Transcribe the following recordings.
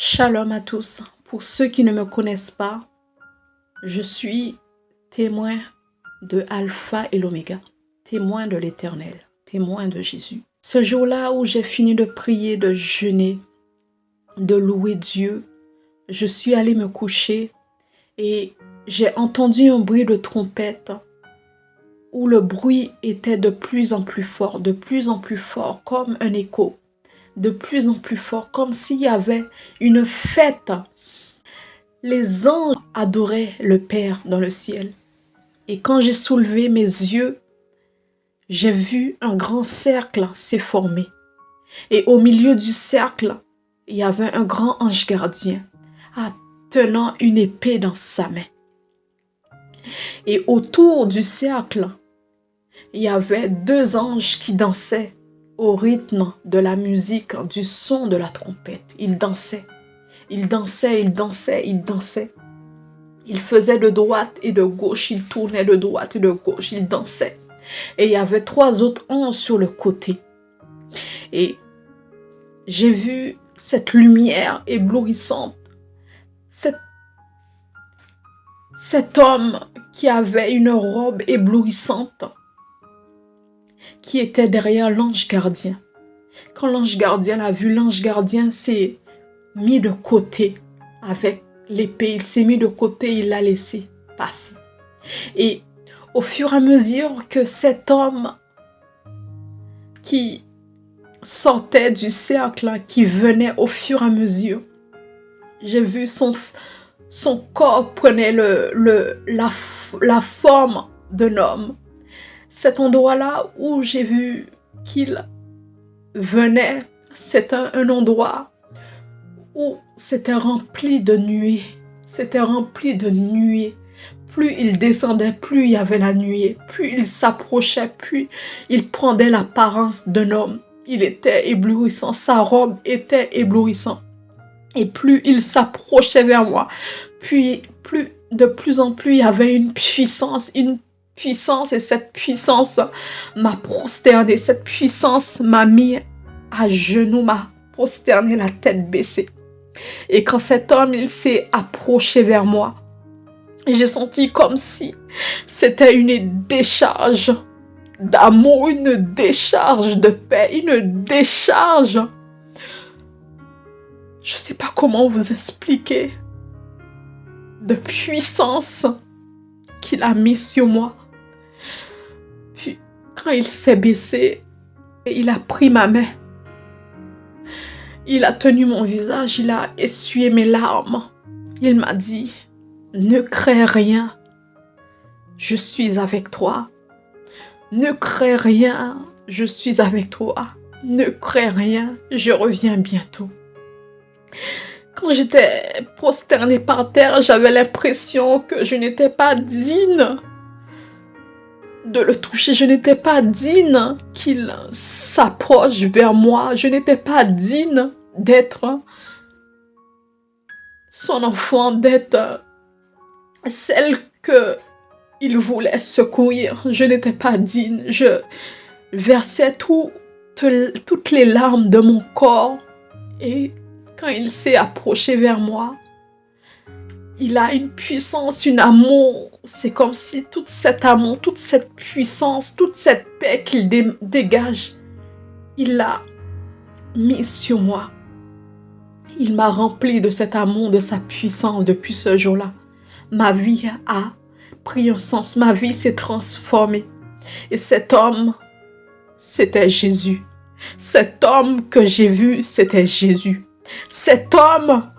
Shalom à tous. Pour ceux qui ne me connaissent pas, je suis témoin de Alpha et l'Oméga, témoin de l'Éternel, témoin de Jésus. Ce jour-là où j'ai fini de prier, de jeûner, de louer Dieu, je suis allée me coucher et j'ai entendu un bruit de trompette où le bruit était de plus en plus fort, comme un écho, de plus en plus fort, comme s'il y avait une fête. Les anges adoraient le Père dans le ciel. Et quand j'ai soulevé mes yeux, j'ai vu un grand cercle s'est formé. Et au milieu du cercle, il y avait un grand ange gardien, tenant une épée dans sa main. Et autour du cercle, il y avait deux anges qui dansaient au rythme de la musique, du son de la trompette. Ils dansaient. Ils dansaient, ils dansaient, ils dansaient. Ils faisaient de droite et de gauche, ils tournaient de droite et de gauche, ils dansaient. Et il y avait trois autres anges sur le côté. Et j'ai vu cette lumière éblouissante. Cet homme qui avait une robe éblouissante, qui était derrière l'ange gardien. Quand l'ange gardien l'a vu, l'ange gardien s'est mis de côté avec l'épée. Il s'est mis de côté, il l'a laissé passer. Et au fur et à mesure que cet homme qui sortait du cercle, qui venait au fur et à mesure, j'ai vu son corps prenait la forme d'un homme. Cet endroit-là où j'ai vu qu'il venait, c'est un endroit où c'était rempli de nuées. C'était rempli de nuées. Plus il descendait, plus il y avait la nuée. Plus il s'approchait, plus il prenait l'apparence d'un homme. Il était éblouissant. Sa robe était éblouissante. Et plus il s'approchait vers moi, de plus en plus, il y avait une puissance, et cette puissance m'a prosterné. Cette puissance m'a mis à genoux, m'a prosterné la tête baissée. Et quand cet homme, il s'est approché vers moi, j'ai senti comme si c'était une décharge d'amour, une décharge de paix, une décharge. Je ne sais pas comment vous expliquer, de puissance qu'il a mis sur moi. Puis, quand il s'est baissé, il a pris ma main. Il a tenu mon visage, il a essuyé mes larmes. Il m'a dit, ne crains rien, je suis avec toi. Ne crains rien, je suis avec toi. Ne crains rien, je reviens bientôt. Quand j'étais prosternée par terre, j'avais l'impression que je n'étais pas digne de le toucher. Je n'étais pas digne qu'il s'approche vers moi. Je n'étais pas digne d'être son enfant, d'être celle qu'il voulait secourir. Je n'étais pas digne. Je versais toutes les larmes de mon corps. Et quand il s'est approché vers moi, il a une puissance, un amour. C'est comme si tout cet amour, toute cette puissance, toute cette paix qu'il dégage, il l'a mis sur moi. Il m'a rempli de cet amour, de sa puissance depuis ce jour-là. Ma vie a pris un sens, ma vie s'est transformée. Et cet homme, c'était Jésus. Cet homme que j'ai vu, c'était Jésus. Cet homme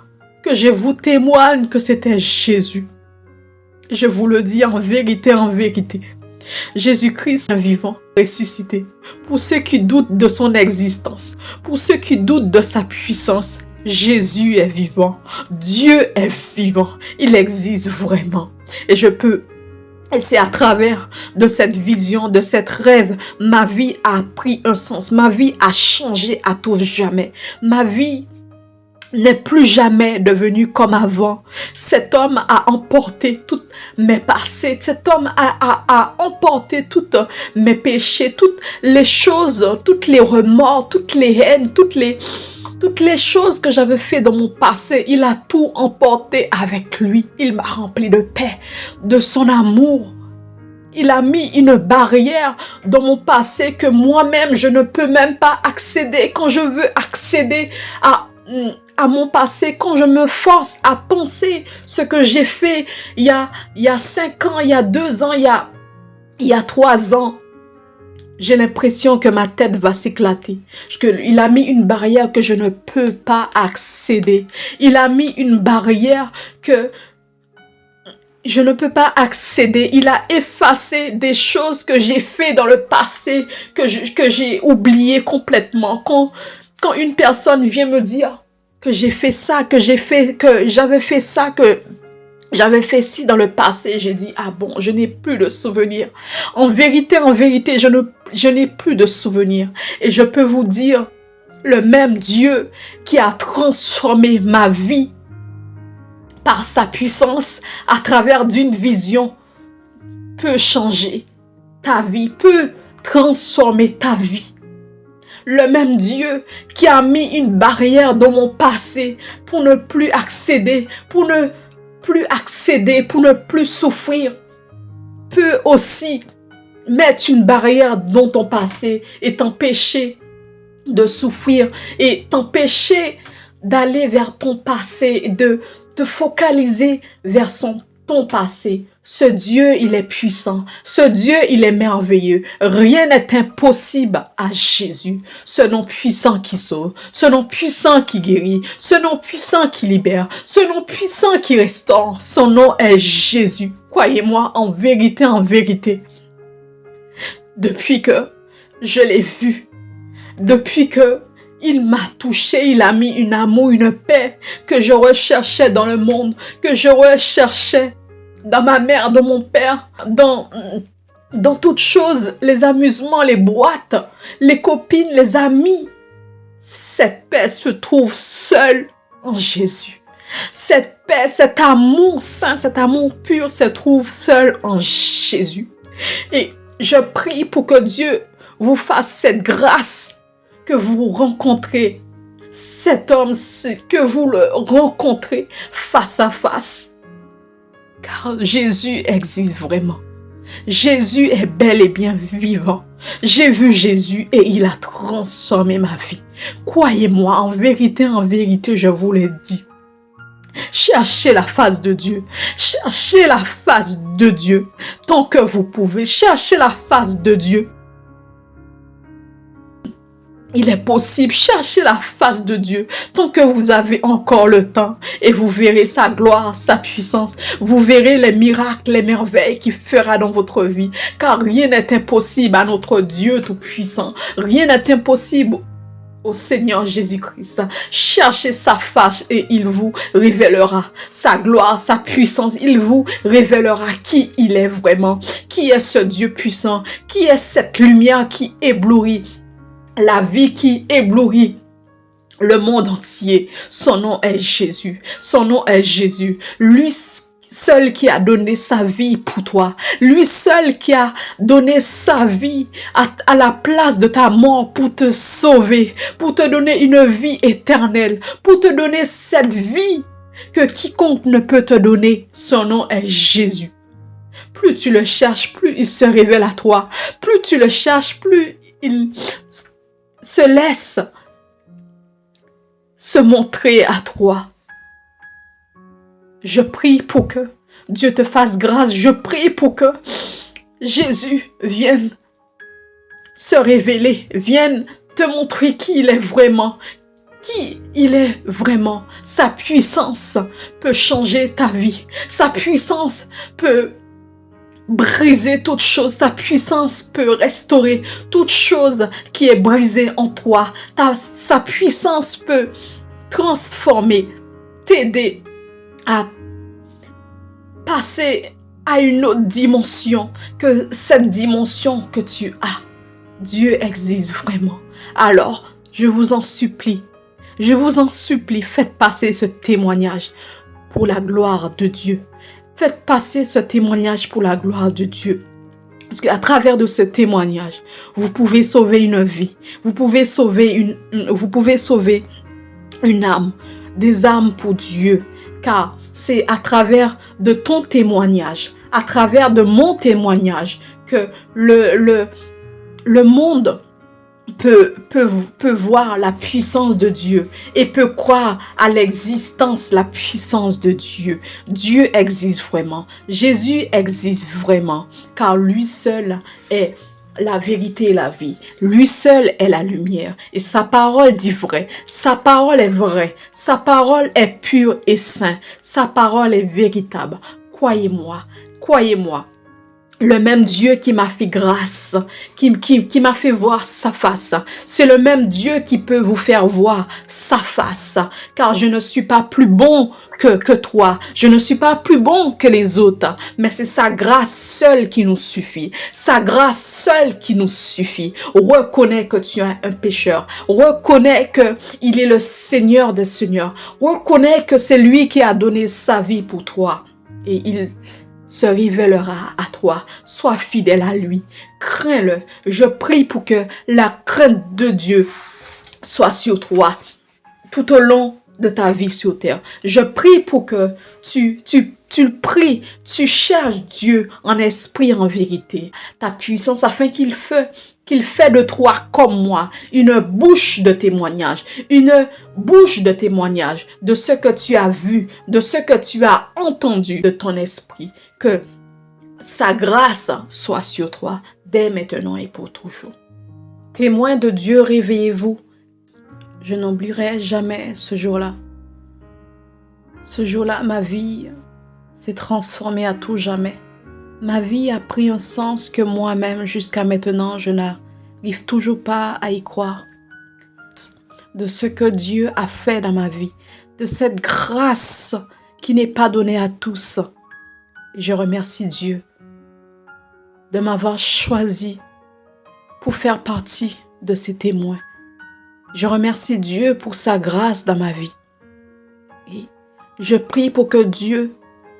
que je vous témoigne que c'était Jésus. Je vous le dis en vérité, Jésus-Christ est vivant, ressuscité. Pour ceux qui doutent de son existence, pour ceux qui doutent de sa puissance, Jésus est vivant. Dieu est vivant. Il existe vraiment. Et c'est à travers de cette vision, de cette rêve, ma vie a pris un sens. Ma vie a changé à tout jamais. Ma vie n'est plus jamais devenu comme avant. Cet homme a emporté toutes mes passés. Cet homme a emporté toutes mes péchés, toutes les choses, toutes les remords, toutes les haines, toutes les choses que j'avais fait dans mon passé. Il a tout emporté avec lui. Il m'a rempli de paix, de son amour. Il a mis une barrière dans mon passé que moi-même, je ne peux même pas accéder. Quand je veux accéder à mon passé, quand je me force à penser ce que j'ai fait il y a 5 ans, il y a 2 ans, il y a 3 ans, j'ai l'impression que ma tête va s'éclater. Il a mis une barrière que je ne peux pas accéder. Il a mis une barrière que je ne peux pas accéder. Il a effacé des choses que j'ai fait dans le passé, que j'ai oublié complètement. Quand une personne vient me dire que j'ai fait ça, que j'avais fait ça, que j'avais fait ci dans le passé, j'ai dit, ah bon, je n'ai plus de souvenirs. En vérité, je n'ai plus de souvenirs. Et je peux vous dire, le même Dieu qui a transformé ma vie par sa puissance à travers d'une vision peut changer ta vie, peut transformer ta vie. Le même Dieu qui a mis une barrière dans mon passé pour ne plus accéder, pour ne plus souffrir, peut aussi mettre une barrière dans ton passé et t'empêcher de souffrir et t'empêcher d'aller vers ton passé, de te focaliser vers ton passé. Ce Dieu, il est puissant. Ce Dieu, il est merveilleux. Rien n'est impossible à Jésus. Ce nom puissant qui sauve, ce nom puissant qui guérit, ce nom puissant qui libère, ce nom puissant qui restaure. Son nom est Jésus. Croyez-moi, en vérité, depuis que je l'ai vu, depuis que il m'a touché, il a mis une amour, une paix que je recherchais dans le monde, que je recherchais dans ma mère, dans mon père, dans toutes choses, les amusements, les boîtes, les copines, les amis. Cette paix se trouve seule en Jésus. Cette paix, cet amour saint, cet amour pur se trouve seul en Jésus. Et je prie pour que Dieu vous fasse cette grâce, que vous rencontrez cet homme, que vous le rencontrez face à face. Car Jésus existe vraiment. Jésus est bel et bien vivant. J'ai vu Jésus et il a transformé ma vie. Croyez-moi, en vérité, je vous le dis. Cherchez la face de Dieu. Cherchez la face de Dieu tant que vous pouvez. Cherchez la face de Dieu. Il est possible, cherchez la face de Dieu tant que vous avez encore le temps et vous verrez sa gloire, sa puissance. Vous verrez les miracles, les merveilles qu'il fera dans votre vie. Car rien n'est impossible à notre Dieu tout-puissant. Rien n'est impossible au Seigneur Jésus-Christ. Cherchez sa face et il vous révélera sa gloire, sa puissance. Il vous révélera qui il est vraiment. Qui est ce Dieu puissant? Qui est cette lumière qui éblouit la vie, qui éblouit le monde entier? Son nom est Jésus. Son nom est Jésus. Lui seul qui a donné sa vie pour toi. Lui seul qui a donné sa vie à la place de ta mort pour te sauver, pour te donner une vie éternelle, pour te donner cette vie que quiconque ne peut te donner. Son nom est Jésus. Plus tu le cherches, plus il se révèle à toi. Plus tu le cherches, plus il se laisse se montrer à toi. Je prie pour que Dieu te fasse grâce. Je prie pour que Jésus vienne se révéler, vienne te montrer qui il est vraiment. Qui il est vraiment. Sa puissance peut changer ta vie. Sa puissance peut briser toute chose. Ta puissance peut restaurer toute chose qui est brisée en toi. Sa puissance peut transformer, t'aider à passer à une autre dimension que cette dimension que tu as. Dieu existe vraiment. Alors, je vous en supplie, Je vous en supplie, faites passer ce témoignage pour la gloire de Dieu. Faites passer ce témoignage pour la gloire de Dieu. Parce qu'à travers de ce témoignage, vous pouvez sauver une vie. Vous pouvez sauver une âme. Des âmes pour Dieu. Car c'est à travers de ton témoignage, à travers de mon témoignage, que le monde peut voir la puissance de Dieu et peut croire à l'existence, la puissance de Dieu. Dieu existe vraiment. Jésus existe vraiment, car lui seul est la vérité et la vie. Lui seul est la lumière. Et sa parole dit vrai. Sa parole est vraie. Sa parole est pure et sainte. Sa parole est véritable. Croyez-moi. Croyez-moi. Le même Dieu qui m'a fait grâce, qui m'a fait voir sa face, c'est le même Dieu qui peut vous faire voir sa face. Car je ne suis pas plus bon que toi, je ne suis pas plus bon que les autres, mais c'est sa grâce seule qui nous suffit. Sa grâce seule qui nous suffit. Reconnais que tu es un pécheur, reconnais qu'il est le Seigneur des Seigneurs, reconnais que c'est lui qui a donné sa vie pour toi et il se révélera à toi. Sois fidèle à lui. Crains-le. Je prie pour que la crainte de Dieu soit sur toi tout au long de ta vie sur terre. Je prie pour que tu le pries, tu cherches Dieu en esprit, en vérité. Ta puissance afin qu'il fait de toi comme moi une bouche de témoignage, de ce que tu as vu, de ce que tu as entendu de ton esprit, que sa grâce soit sur toi dès maintenant et pour toujours. Témoins de Dieu, réveillez-vous. Je n'oublierai jamais ce jour-là. Ce jour-là, ma vie s'est transformée à tout jamais. Ma vie a pris un sens que moi-même, jusqu'à maintenant, je n'arrive toujours pas à y croire. De ce que Dieu a fait dans ma vie, de cette grâce qui n'est pas donnée à tous. Je remercie Dieu de m'avoir choisi pour faire partie de ces témoins. Je remercie Dieu pour sa grâce dans ma vie. Et je prie pour que Dieu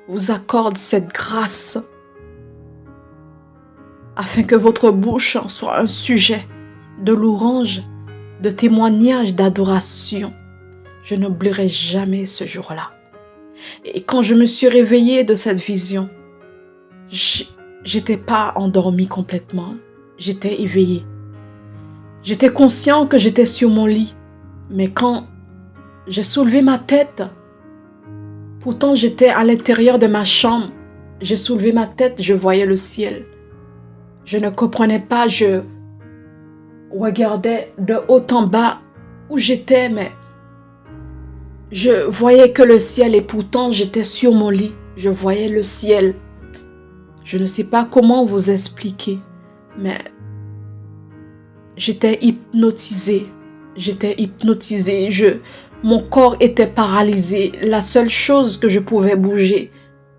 vous accorde cette grâce afin que votre bouche soit un sujet de louange, de témoignage, d'adoration. Je n'oublierai jamais ce jour-là. Et quand je me suis réveillée de cette vision, j'étais pas endormie complètement, j'étais éveillée. J'étais conscient que j'étais sur mon lit, mais quand j'ai soulevé ma tête, pourtant j'étais à l'intérieur de ma chambre, j'ai soulevé ma tête, je voyais le ciel. Je ne comprenais pas, je regardais de haut en bas où j'étais, mais je voyais que le ciel et pourtant j'étais sur mon lit, je voyais le ciel. Je ne sais pas comment vous expliquer, mais j'étais hypnotisée. Mon corps était paralysé. La seule chose que je pouvais bouger,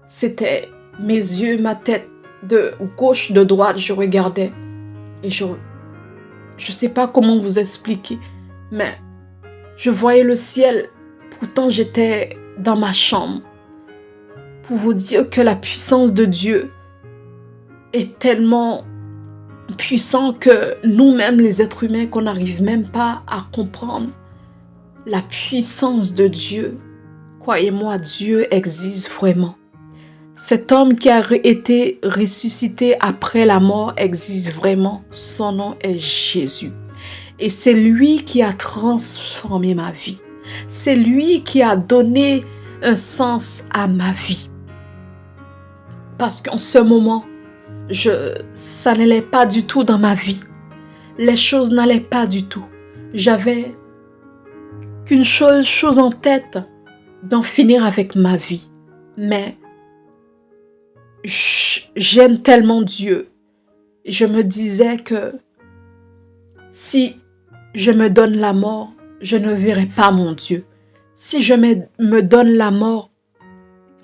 c'était mes yeux, ma tête. De gauche, de droite, je regardais. Et je sais pas comment vous expliquer, mais je voyais le ciel. Pourtant, j'étais dans ma chambre. Pour vous dire que la puissance de Dieu est tellement puissante que nous-mêmes, les êtres humains, qu'on n'arrive même pas à comprendre la puissance de Dieu. Croyez-moi, Dieu existe vraiment. Cet homme qui a été ressuscité après la mort existe vraiment. Son nom est Jésus. Et c'est lui qui a transformé ma vie. C'est lui qui a donné un sens à ma vie. Parce qu'en ce moment, ça n'allait pas du tout dans ma vie. Les choses n'allaient pas du tout. J'avais qu'une chose en tête, d'en finir avec ma vie. Mais j'aime tellement Dieu. Je me disais que si je me donne la mort, je ne verrai pas mon Dieu. Si je me donne la mort,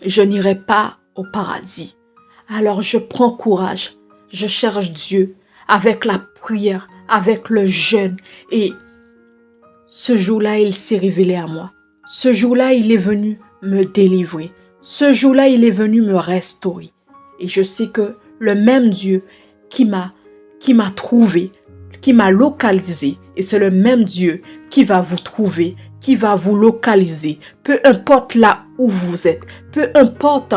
je n'irai pas au paradis. Alors je prends courage, je cherche Dieu avec la prière, avec le jeûne et ce jour-là, il s'est révélé à moi. Ce jour-là, il est venu me délivrer. Ce jour-là, il est venu me restaurer. Et je sais que le même Dieu qui m'a trouvé, qui m'a localisé, et c'est le même Dieu qui va vous trouver, qui va vous localiser, peu importe là où vous êtes, peu importe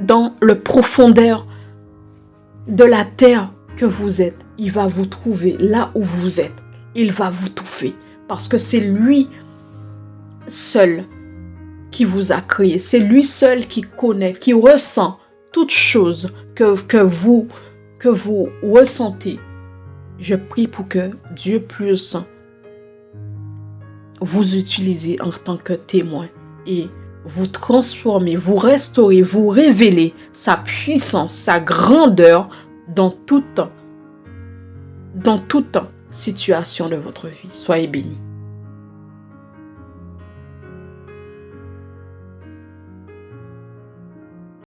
dans le profondeur de la terre que vous êtes, il va vous trouver là où vous êtes. Il va vous toucher parce que c'est lui seul qui vous a créé. C'est lui seul qui connaît, qui ressent toutes choses que vous ressentez. Je prie pour que Dieu puisse vous utiliser en tant que témoin et vous transformer, vous restaurer, vous révéler sa puissance, sa grandeur dans toute situation de votre vie. Soyez bénis.